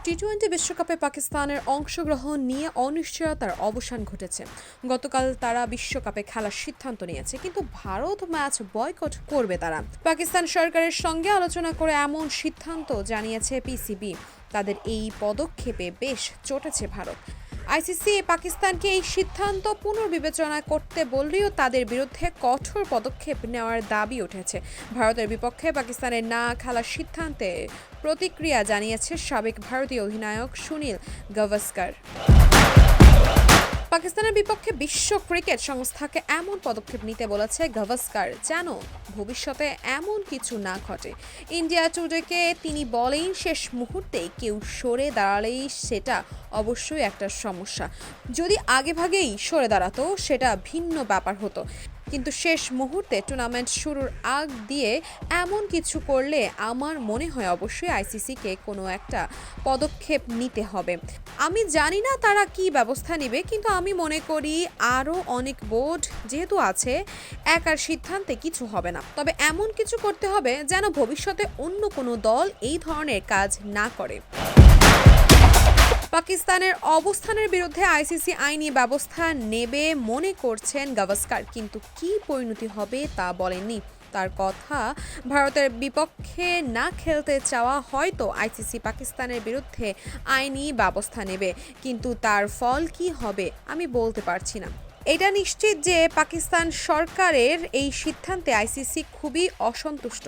টি-20 বিশ্বকাপে পাকিস্তানের অংশগ্রহণ নিয়ে অনিশ্চয়তার অবসান ঘটেছে। গতকাল তারা বিশ্বকাপে খেলার সিদ্ধান্ত নিয়েছে, কিন্তু ভারত ম্যাচ বয়কট করবে তারা। পাকিস্তান সরকারের সঙ্গে আলোচনা করে এমন সিদ্ধান্ত জানিয়েছে পিসিবি। তাদের এই পদক্ষেপে বেশ চটেছে ভারত। আইসিসি পাকিস্তানকে এই সিদ্ধান্ত পুনর্বিবেচনা করতে বললেও তাদের বিরুদ্ধে কঠোর পদক্ষেপ নেওয়ার দাবি উঠেছে। ভারতের বিপক্ষে পাকিস্তানের না খেলার সিদ্ধান্তে প্রতিক্রিয়া জানিয়েছে সাবেক ভারতীয় অধিনায়ক সুনীল গাভাস্কার। পাকিস্তানের বিপক্ষে বিশ্ব ক্রিকেট সংস্থাকে এমন পদক্ষেপ নিতে বলেছে গাভাস্কার, যেন ভবিষ্যতে এমন কিছু না ঘটে। ইন্ডিয়া টুডেকে তিনি বলেন, শেষ মুহূর্তে কেউ সরে দাঁড়ালেই সেটা অবশ্যই একটা সমস্যা। যদি আগেভাগেই সরে দাঁড়াতো সেটা ভিন্ন ব্যাপার হতো, কিন্তু শেষ মুহূর্তে টুর্নামেন্ট শুরুর আগ দিয়ে এমন কিছু করলে আমার মনে হয় অবশ্যই আইসিসিকে কোনো একটা পদক্ষেপ নিতে হবে। আমি জানি না তারা কি ব্যবস্থা নেবে, কিন্তু আমি মনে করি আরও অনেক বোর্ড যেহেতু আছে, একার সিদ্ধান্তে কিছু হবে না। তবে এমন কিছু করতে হবে যেন ভবিষ্যতে অন্য কোনো দল এই ধরনের কাজ না করে। পাকিস্তানের অবস্থানের বিরুদ্ধে আইসিসি আইনি ব্যবস্থা নেবে মনে করছেন গাভাস্কার, কিন্তু কি পরিণতি হবে তা বলেননি। তার কথা, ভারতের বিপক্ষে না খেলতে চাওয়া হয়তো আইসিসি পাকিস্তানের বিরুদ্ধে আইনি ব্যবস্থা নেবে, কিন্তু তার ফল কি হবে আমি বলতে পারছি না। এটা নিশ্চিত যে পাকিস্তান সরকারের এই সিদ্ধান্তে আইসিসি খুবই অসন্তুষ্ট।